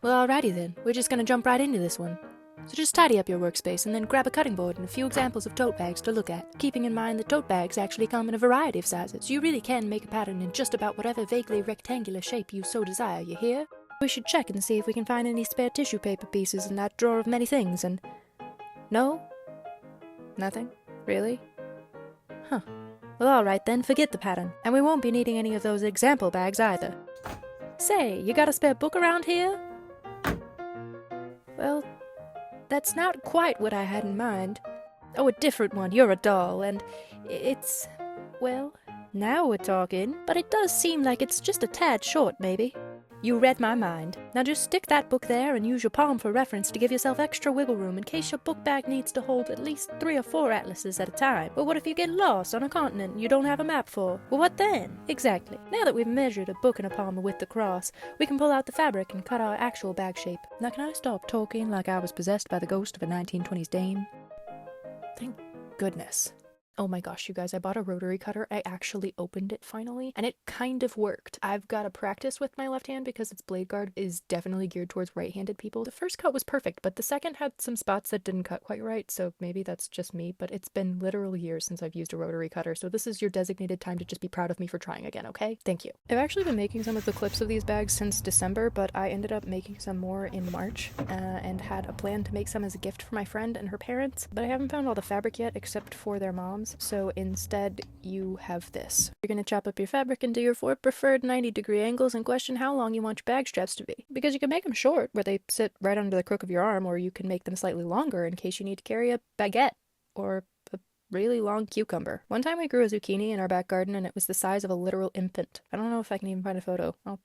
Well, alrighty then. We're just gonna jump right into this one. So just tidy up your workspace and then grab a cutting board and a few examples of tote bags to look at, keeping in mind that tote bags actually come in a variety of sizes. You really can make a pattern in just about whatever vaguely rectangular shape you so desire, you hear? We should check and see if we can find any spare tissue paper pieces in that drawer of many things and... No? Nothing? Really? Huh. Well, alright then, forget the pattern. And we won't be needing any of those example bags either. Say, you got a spare book around here? Well, that's not quite what I had in mind. Oh, a different one. You're a doll, and it's... well, now we're talking. But it does seem like it's just a tad short, maybe. You read my mind. Now just stick that book there and use your palm for reference to give yourself extra wiggle room in case your book bag needs to hold at least 3 or 4 atlases at a time. But what if you get lost on a continent you don't have a map for? Well, what then? Exactly. Now that we've measured a book and a palm with the cross, we can pull out the fabric and cut our actual bag shape. Now can I stop talking like I was possessed by the ghost of a 1920s dame? Thank goodness. Oh my gosh, you guys, I bought a rotary cutter. I actually opened it finally, and it kind of worked. I've got to practice with my left hand because its blade guard is definitely geared towards right-handed people. The first cut was perfect, but the second had some spots that didn't cut quite right, so maybe that's just me, but it's been literal years since I've used a rotary cutter, so this is your designated time to just be proud of me for trying again, okay? Thank you. I've actually been making some of the clips of these bags since December, but I ended up making some more in March, and had a plan to make some as a gift for my friend and her parents, but I haven't found all the fabric yet except for their moms. So instead, you have this. You're gonna chop up your fabric into your 4 preferred 90-degree angles and question how long you want your bag straps to be. Because you can make them short, where they sit right under the crook of your arm, or you can make them slightly longer in case you need to carry a baguette, or a really long cucumber. One time we grew a zucchini in our back garden, and it was the size of a literal infant. I don't know if I can even find a photo. I'll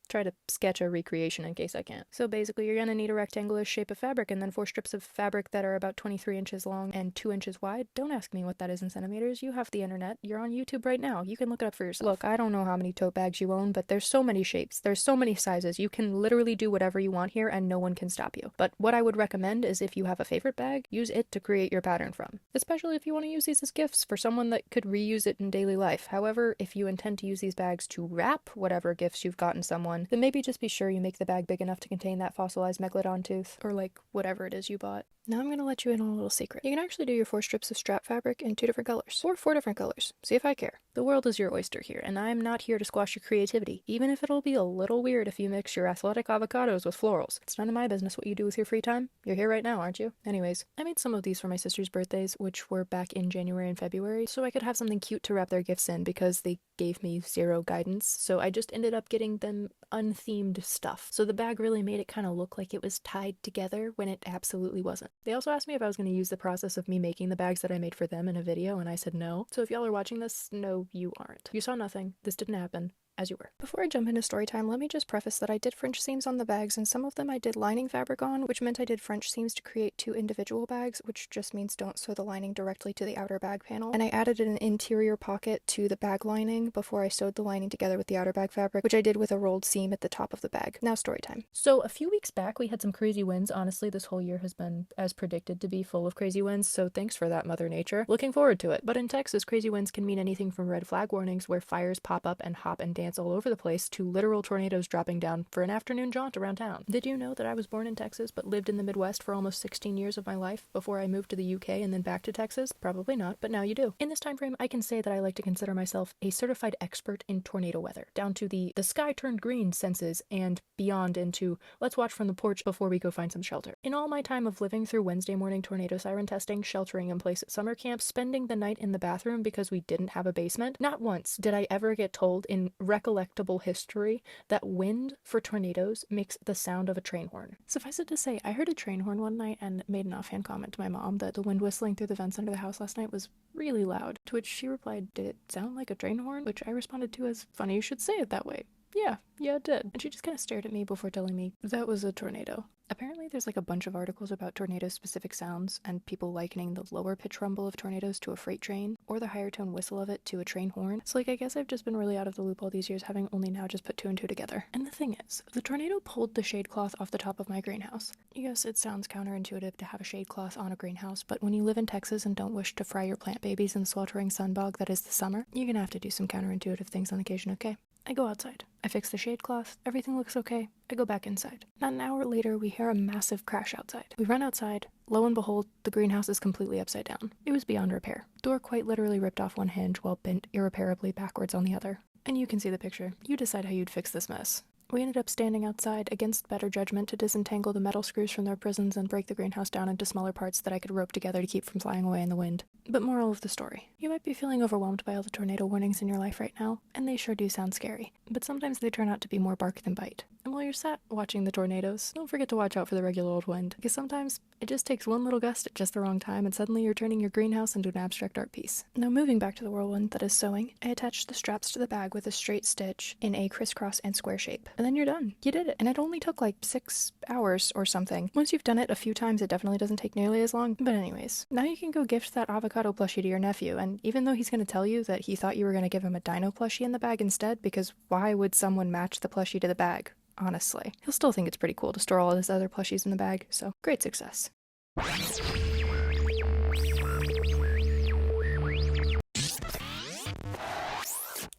try to sketch a recreation in case I can't. So basically you're gonna need a rectangular shape of fabric and then 4 strips of fabric that are about 23 inches long and 2 inches wide. Don't ask me what that is in centimeters. You have the internet. You're on YouTube right now. You can look it up for yourself. Look, I don't know how many tote bags you own, but there's so many shapes. There's so many sizes. You can literally do whatever you want here and no one can stop you. But what I would recommend is if you have a favorite bag, use it to create your pattern from. Especially if you want to use these as gifts for someone that could reuse it in daily life. However, if you intend to use these bags to wrap whatever gifts you've gotten someone, then maybe just be sure you make the bag big enough to contain that fossilized megalodon tooth, or like whatever it is you bought. Now I'm gonna let you in on a little secret. You can actually do your 4 strips of strap fabric in 2 different colors, or 4 different colors. See if I care. The world is your oyster here, and I'm not here to squash your creativity, even if it'll be a little weird if you mix your athletic avocados with florals. It's none of my business what you do with your free time. You're here right now, aren't you? Anyways, I made some of these for my sister's birthdays, which were back in January and February, so I could have something cute to wrap their gifts in because they gave me 0 guidance, so I just ended up getting them unthemed stuff. So the bag really made it kind of look like it was tied together when it absolutely wasn't. They also asked me if I was going to use the process of me making the bags that I made for them in a video, and I said no. So if y'all are watching this, no, you aren't. You saw nothing. This didn't happen. As you were. Before I jump into story time, let me just preface that I did French seams on the bags, and some of them I did lining fabric on, which meant I did French seams to create 2 individual bags, which just means don't sew the lining directly to the outer bag panel. And I added an interior pocket to the bag lining before I sewed the lining together with the outer bag fabric, which I did with a rolled seam at the top of the bag. Now story time. So a few weeks back we had some crazy winds. Honestly, this whole year has been as predicted to be full of crazy winds, so thanks for that, Mother Nature. Looking forward to it. But in Texas, crazy winds can mean anything from red flag warnings where fires pop up and hop and dance all over the place to literal tornadoes dropping down for an afternoon jaunt around town. Did you know that I was born in Texas but lived in the Midwest for almost 16 years of my life before I moved to the UK and then back to Texas? Probably not, but now you do. In this time frame, I can say that I like to consider myself a certified expert in tornado weather, down to the sky turned green senses and beyond into let's watch from the porch before we go find some shelter. In all my time of living through Wednesday morning tornado siren testing, sheltering in place at summer camps, spending the night in the bathroom because we didn't have a basement, not once did I ever get told in recollectable history that wind for tornadoes makes the sound of a train horn. Suffice it to say, I heard a train horn one night and made an offhand comment to my mom that the wind whistling through the vents under the house last night was really loud, to which she replied, "Did it sound like a train horn?" Which I responded to as, "Funny you should say it that way. Yeah, it did." And she just kind of stared at me before telling me that was a tornado. Apparently there's like a bunch of articles about tornado-specific sounds and people likening the lower pitch rumble of tornadoes to a freight train or the higher tone whistle of it to a train horn. So like I guess I've just been really out of the loop all these years, having only now just put 2 and 2 together. And the thing is, the tornado pulled the shade cloth off the top of my greenhouse. Yes, it sounds counterintuitive to have a shade cloth on a greenhouse, but when you live in Texas and don't wish to fry your plant babies in the sweltering sun bog that is the summer, you're gonna have to do some counterintuitive things on occasion, okay? I go outside. I fix the shade cloth. Everything looks okay. I go back inside. Not an hour later, we hear a massive crash outside. We run outside. Lo and behold, the greenhouse is completely upside down. It was beyond repair. Door quite literally ripped off one hinge while bent irreparably backwards on the other. And you can see the picture. You decide how you'd fix this mess. We ended up standing outside against better judgment to disentangle the metal screws from their prisons and break the greenhouse down into smaller parts that I could rope together to keep from flying away in the wind. But moral of the story. You might be feeling overwhelmed by all the tornado warnings in your life right now, and they sure do sound scary. But sometimes they turn out to be more bark than bite. And while you're sat watching the tornadoes, don't forget to watch out for the regular old wind, because sometimes it just takes one little gust at just the wrong time and suddenly you're turning your greenhouse into an abstract art piece. Now moving back to the whirlwind that is sewing, I attached the straps to the bag with a straight stitch in a crisscross and square shape. And then you're done. You did it. And it only took like 6 hours or something. Once you've done it a few times, it definitely doesn't take nearly as long. But anyways, now you can go gift that avocado plushie to your nephew, and even though he's going to tell you that he thought you were going to give him a dino plushie in the bag instead, because why would someone match the plushie to the bag? Honestly. He'll still think it's pretty cool to store all his other plushies in the bag, so great success.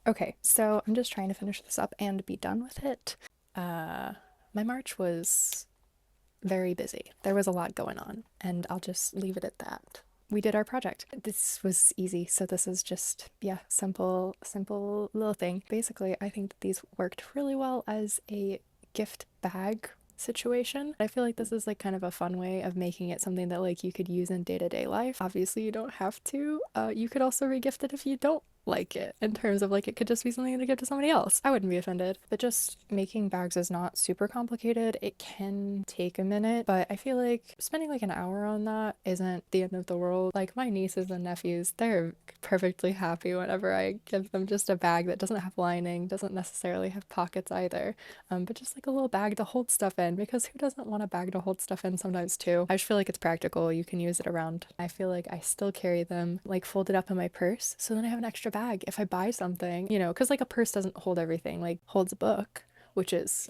Okay, so I'm just trying to finish this up and be done with it. My March was very busy. There was a lot going on, and I'll just leave it at that. We did our project. This was easy, so this is just, yeah, simple little thing. Basically, I think that these worked really well as a gift bag situation. I feel like this is like kind of a fun way of making it something that like you could use in day-to-day life. Obviously, you don't have to. You could also regift it if you don't like it, in terms of like it could just be something to give to somebody else. I wouldn't be offended. But just making bags is not super complicated. It can take a minute, but I feel like spending like an hour on that isn't the end of the world. Like my nieces and nephews, they're perfectly happy whenever I give them just a bag that doesn't have lining, doesn't necessarily have pockets either, but just like a little bag to hold stuff in, because who doesn't want a bag to hold stuff in sometimes too? I just feel like it's practical. You can use it around. I feel like I still carry them like folded up in my purse, so then I have an extra bag if I buy something, you know, because like a purse doesn't hold everything, like holds a book, which is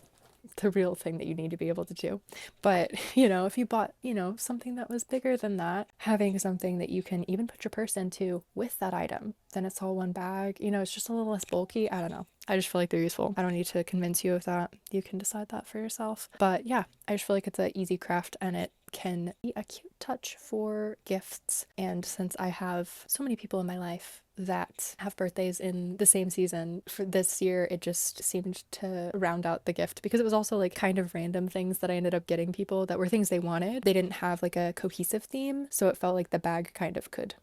the real thing that you need to be able to do. But, you know, if you bought, you know, something that was bigger than that, having something that you can even put your purse into with that item, then it's all one bag, you know, it's just a little less bulky. I don't know. I just feel like they're useful. I don't need to convince you of that. You can decide that for yourself. But yeah, I just feel like it's an easy craft and it can be a cute touch for gifts. And since I have so many people in my life that have birthdays in the same season, for this year it just seemed to round out the gift, because it was also like kind of random things that I ended up getting people that were things they wanted. They didn't have like a cohesive theme, so it felt like the bag kind of could,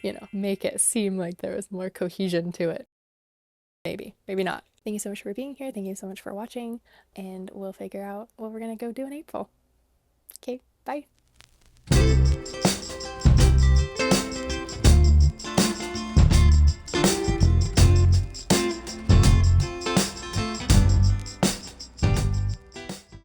you know, make it seem like there was more cohesion to it. Maybe not. Thank you so much for being here. Thank you so much for watching, and we'll figure out what we're gonna go do in April. Okay, bye.